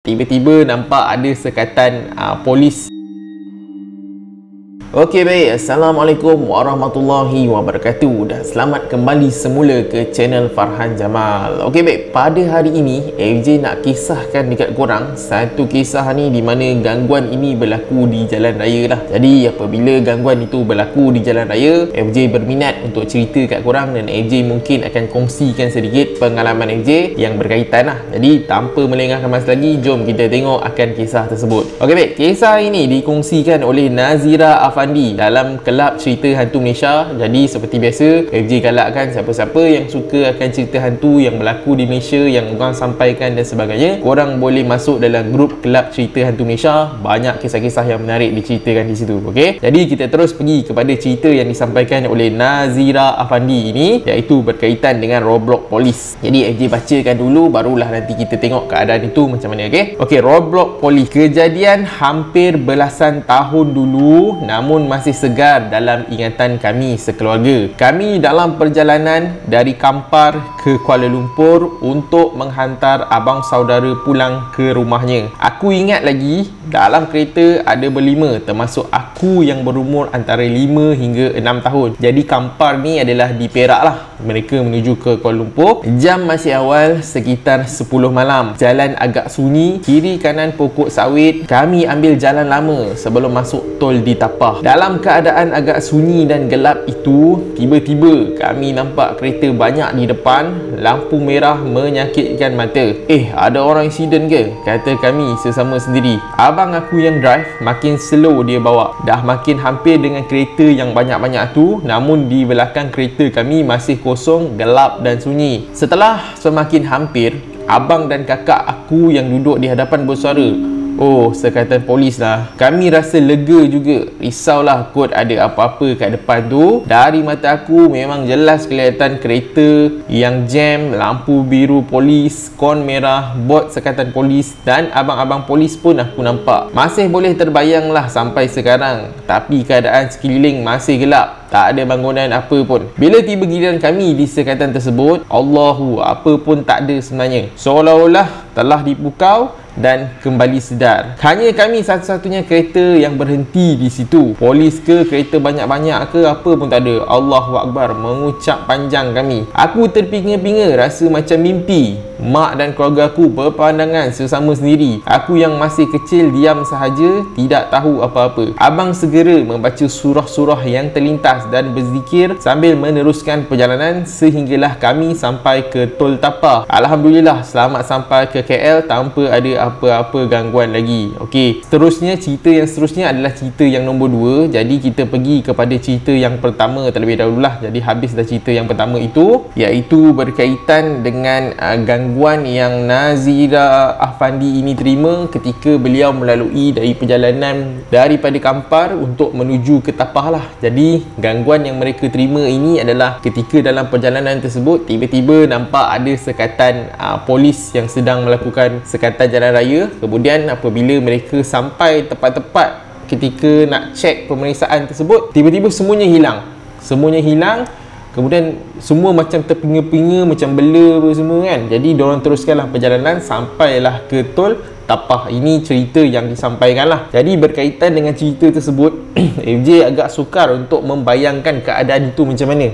tiba-tiba nampak ada sekatan polis. Okey baik, Assalamualaikum warahmatullahi wabarakatuh dan selamat kembali semula ke channel Farhan Jamal. Okey baik, pada hari ini FJ nak kisahkan dekat korang satu kisah ni di mana gangguan ini berlaku di jalan raya lah. Jadi apabila gangguan itu berlaku di jalan raya, FJ berminat untuk cerita kat korang dan FJ mungkin akan kongsikan sedikit pengalaman FJ yang berkaitan lah. Jadi tanpa melengahkan masa lagi, jom kita tengok akan kisah tersebut. Okey baik, kisah ini dikongsikan oleh Nazira Afandi dalam Kelab Cerita Hantu Malaysia. Jadi seperti biasa, FJ galakkan siapa-siapa yang suka akan cerita hantu yang berlaku di Malaysia yang orang sampaikan dan sebagainya, korang boleh masuk dalam grup Kelab Cerita Hantu Malaysia. Banyak kisah-kisah yang menarik diceritakan di situ. Okey, jadi kita terus pergi kepada cerita yang disampaikan oleh Nazira Afandi ini, iaitu berkaitan dengan roadblock polis. Jadi FJ bacakan dulu, barulah nanti kita tengok keadaan itu macam mana. Okey, roadblock polis. Kejadian hampir belasan tahun dulu, namun masih segar dalam ingatan kami sekeluarga. Kami dalam perjalanan dari Kampar ke Kuala Lumpur untuk menghantar abang saudara pulang ke rumahnya. Aku ingat lagi, dalam kereta ada berlima, termasuk aku yang berumur antara 5 hingga 6 tahun. Jadi Kampar ni adalah di Perak lah. Mereka menuju ke Kuala Lumpur. Jam masih awal, sekitar 10 malam. Jalan agak sunyi, kiri kanan pokok sawit. Kami ambil jalan lama sebelum masuk tol di Tapah. Dalam keadaan agak sunyi dan gelap itu, tiba-tiba kami nampak kereta banyak di depan. Lampu merah menyakitkan mata. Ada orang insiden ke? Kata kami sesama sendiri. Abang aku yang drive, makin slow dia bawa. Dah makin hampir dengan kereta yang banyak-banyak tu, namun di belakang kereta kami masih kosong, gelap dan sunyi. Setelah semakin hampir, abang dan kakak aku yang duduk di hadapan bersuara, "Oh, sekatan polis lah." Kami rasa lega juga. Risaulah kot ada apa-apa kat depan tu. Dari mata aku memang jelas kelihatan kereta yang jam, lampu biru polis, kon merah, bot sekatan polis dan abang-abang polis pun aku nampak. Masih boleh terbayang lah sampai sekarang. Tapi keadaan sekeliling masih gelap. Tak ada bangunan apa pun. Bila tiba giliran kami di sekatan tersebut, Allahu, apa pun tak ada sebenarnya. Seolah-olah telah dipukau dan kembali sedar. Hanya kami satu-satunya kereta yang berhenti di situ. Polis ke, kereta banyak-banyak ke, apa pun tak ada. Allahu Akbar, mengucap panjang kami. Aku terpinga-pinga, rasa macam mimpi. Mak dan keluarga aku berpandangan sesama sendiri. Aku yang masih kecil diam sahaja, tidak tahu apa-apa. Abang segera membaca surah-surah yang terlintas dan berzikir sambil meneruskan perjalanan sehinggalah kami sampai ke Tol Tapah. Alhamdulillah selamat sampai ke KL tanpa ada apa-apa gangguan lagi. Okey, cerita yang seterusnya adalah cerita yang nombor 2. Jadi kita pergi kepada cerita yang pertama terlebih dahulu lah. Jadi habis dah cerita yang pertama itu, iaitu berkaitan dengan gangguan yang Nazira Afandi ini terima ketika beliau melalui dari perjalanan daripada Kampar untuk menuju ke Tapah lah. Jadi gangguan yang mereka terima ini adalah ketika dalam perjalanan tersebut tiba-tiba nampak ada sekatan polis yang sedang melakukan sekatan jalan raya. Kemudian apabila mereka sampai tepat-tepat ketika nak cek pemeriksaan tersebut, tiba-tiba semuanya hilang. Kemudian semua macam terpinga-pinga, macam bela semua kan. Jadi diorang teruskanlah perjalanan sampailah ke Tol Tapah. Ini cerita yang disampaikan lah. Jadi berkaitan dengan cerita tersebut, FJ agak sukar untuk membayangkan keadaan itu macam mana.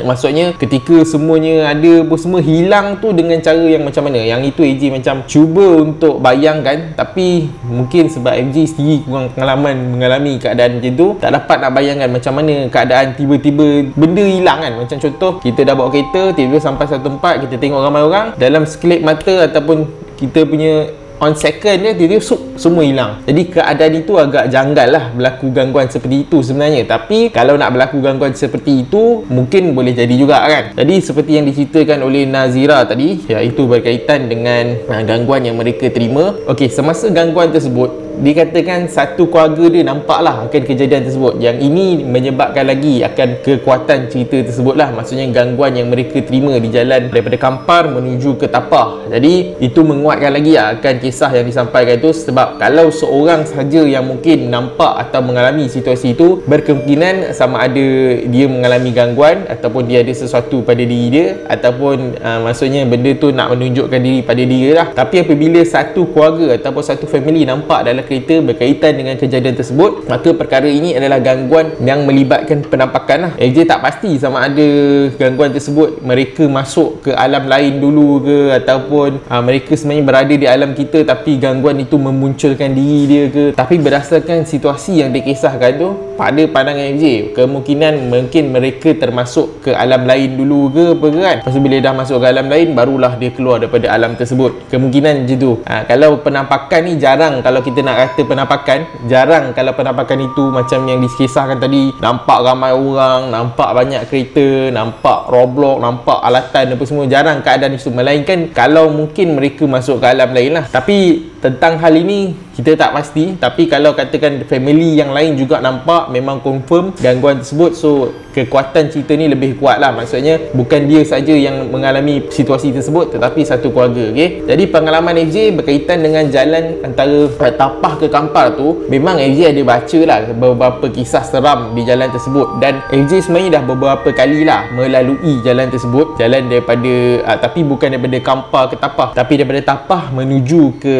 Maksudnya ketika semuanya ada, semua hilang tu dengan cara yang macam mana. Yang itu FJ macam cuba untuk bayangkan, tapi mungkin sebab FJ sendiri kurang pengalaman mengalami keadaan macam tu, tak dapat nak bayangkan macam mana keadaan tiba-tiba benda hilang kan. Macam contoh, kita dah bawa kereta, tiba-tiba sampai satu tempat, kita tengok ramai orang, dalam sekelip mata ataupun kita punya on second dia, tiba-tiba semua hilang. Jadi keadaan itu agak janggal lah berlaku gangguan seperti itu sebenarnya. Tapi kalau nak berlaku gangguan seperti itu, mungkin boleh jadi juga kan. Jadi seperti yang diceritakan oleh Nazira tadi, iaitu berkaitan dengan gangguan yang mereka terima. Okey, semasa gangguan tersebut, dikatakan satu keluarga dia nampaklah akan kejadian tersebut. Yang ini menyebabkan lagi akan kekuatan cerita tersebut lah, maksudnya gangguan yang mereka terima di jalan daripada Kampar menuju ke Tapah. Jadi itu menguatkan lagi akan kisah yang disampaikan itu, sebab kalau seorang saja yang mungkin nampak atau mengalami situasi itu, berkemungkinan sama ada dia mengalami gangguan ataupun dia ada sesuatu pada diri dia, ataupun maksudnya benda tu nak menunjukkan diri pada dia lah. Tapi apabila satu keluarga ataupun satu family nampak dalam kereta berkaitan dengan kejadian tersebut, maka perkara ini adalah gangguan yang melibatkan penampakan lah. AJ tak pasti sama ada gangguan tersebut mereka masuk ke alam lain dulu ke, ataupun mereka sebenarnya berada di alam kita tapi gangguan itu memunculkan diri dia ke. Tapi berdasarkan situasi yang dikisahkan tu, pada pandangan AJ, kemungkinan mungkin mereka termasuk ke alam lain dulu ke apa kan. Lepas tu bila dah masuk ke alam lain, barulah dia keluar daripada alam tersebut. Kemungkinan macam tu. Kalau penampakan ni jarang, kalau kita nak kata penampakan, jarang kalau penampakan itu macam yang dikisahkan tadi, nampak ramai orang, nampak banyak kereta, nampak roadblock, nampak alatan apa semua, jarang keadaan itu. Melainkan kalau mungkin mereka masuk ke alam lain lah. Tapi tentang hal ini kita tak pasti. Tapi kalau katakan family yang lain juga nampak, memang confirm gangguan tersebut, so kekuatan cerita ni lebih kuat lah. Maksudnya bukan dia saja yang mengalami situasi tersebut, tetapi satu keluarga. Okay? Jadi pengalaman FJ berkaitan dengan jalan antara Tapah ke Kampar tu, memang FJ ada baca lah beberapa kisah seram di jalan tersebut, dan FJ sebenarnya dah beberapa kali lah melalui jalan tersebut. Jalan daripada tapi bukan daripada Kampar ke Tapah, tapi daripada Tapah menuju ke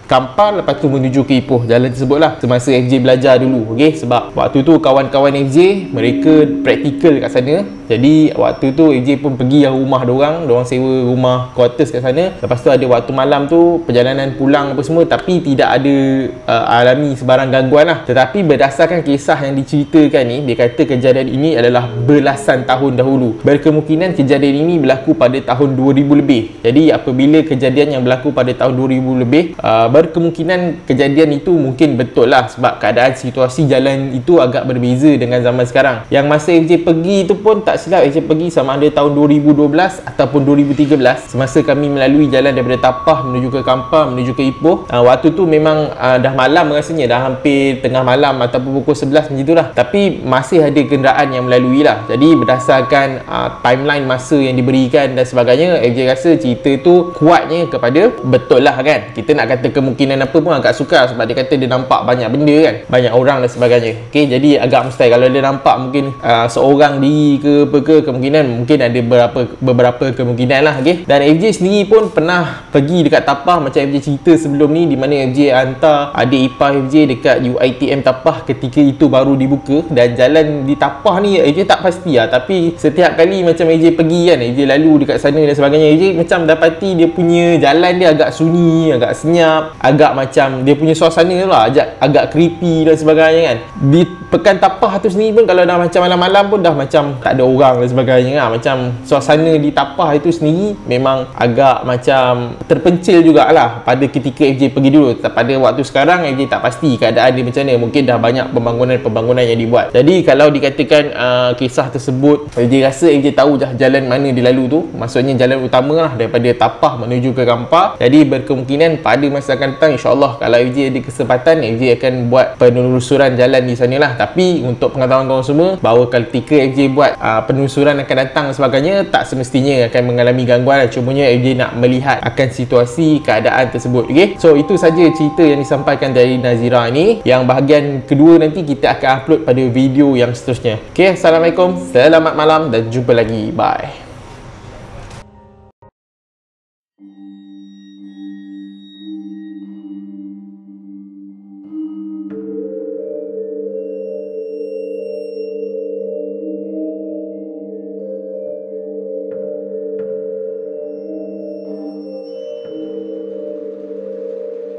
Kampar, lepas tu menuju ke Ipoh. Jalan tersebut lah semasa FJ belajar dulu. Okay? Sebab waktu tu kawan-kawan FJ mereka praktikal kat sana. Jadi waktu tu FJ pun pergi rumah diorang sewa rumah quarters kat sana. Lepas tu ada waktu malam tu perjalanan pulang apa semua, tapi tidak ada alami sebarang gangguan lah. Tetapi berdasarkan kisah yang diceritakan ni, dia kata kejadian ini adalah belasan tahun dahulu. Berkemungkinan kejadian ini berlaku pada tahun 2000 lebih. Jadi apabila kejadian yang berlaku pada tahun 2000 lebih, berkemungkinan kejadian itu mungkin betul lah, sebab keadaan situasi jalan itu agak berbeza dengan zaman sekarang. Yang masa FJ pergi itu pun tak silap FJ pergi sama ada tahun 2012 ataupun 2013, semasa kami melalui jalan daripada Tapah menuju ke Kampar menuju ke Ipoh. Waktu tu memang dah malam rasanya, dah hampir tengah malam ataupun pukul 11 macam itulah, tapi masih ada kenderaan yang melalui lah. Jadi berdasarkan timeline masa yang diberikan dan sebagainya, FJ rasa cerita tu kuatnya kepada betul lah kan. Kita nak kata kemungkinan apa pun agak sukar, sebab dia kata dia nampak banyak benda kan, banyak orang dan sebagainya. Okay, jadi agak mustahil kalau dia nampak mungkin seorang diri ke apa ke, kemungkinan mungkin ada beberapa kemungkinan lah. Okay? Dan FJ sendiri pun pernah pergi dekat Tapah macam FJ cerita sebelum ni, di mana FJ hantar adik ipar FJ dekat UiTM Tapah ketika itu baru dibuka. Dan jalan di Tapah ni FJ tak pasti lah, tapi setiap kali macam FJ pergi kan, FJ lalu dekat sana dan sebagainya, FJ macam dapati dia punya jalan dia agak sunyi, agak senyap, agak macam dia punya suasana lah agak creepy dan sebagainya kan. Di Pekan Tapah tu sendiri pun kalau dah macam malam-malam pun dah macam tak ada orang dan sebagainya lah. Macam suasana di Tapah itu sendiri memang agak macam terpencil jugalah pada ketika FJ pergi dulu. Pada waktu sekarang FJ tak pasti keadaan dia macam mana, mungkin dah banyak pembangunan yang dibuat. Jadi kalau dikatakan kisah tersebut, FJ rasa FJ tahu dah jalan mana dia lalu tu, maksudnya jalan utama lah daripada Tapah menuju ke Kampar. Jadi berkemungkinan pada masa akan datang, insyaAllah kalau FJ ada kesempatan, FJ akan buat penelusuran jalan di sana lah. Tapi untuk pengetahuan korang semua, bahawa ketika FJ buat penelusuran akan datang dan sebagainya, tak semestinya akan mengalami gangguan lah. Cumanya FJ nak melihat akan situasi keadaan tersebut. Okay? So itu saja cerita yang disampaikan dari Nazira ni. Yang bahagian kedua nanti kita akan upload pada video yang seterusnya. Okay, Assalamualaikum, selamat malam dan jumpa lagi. Bye.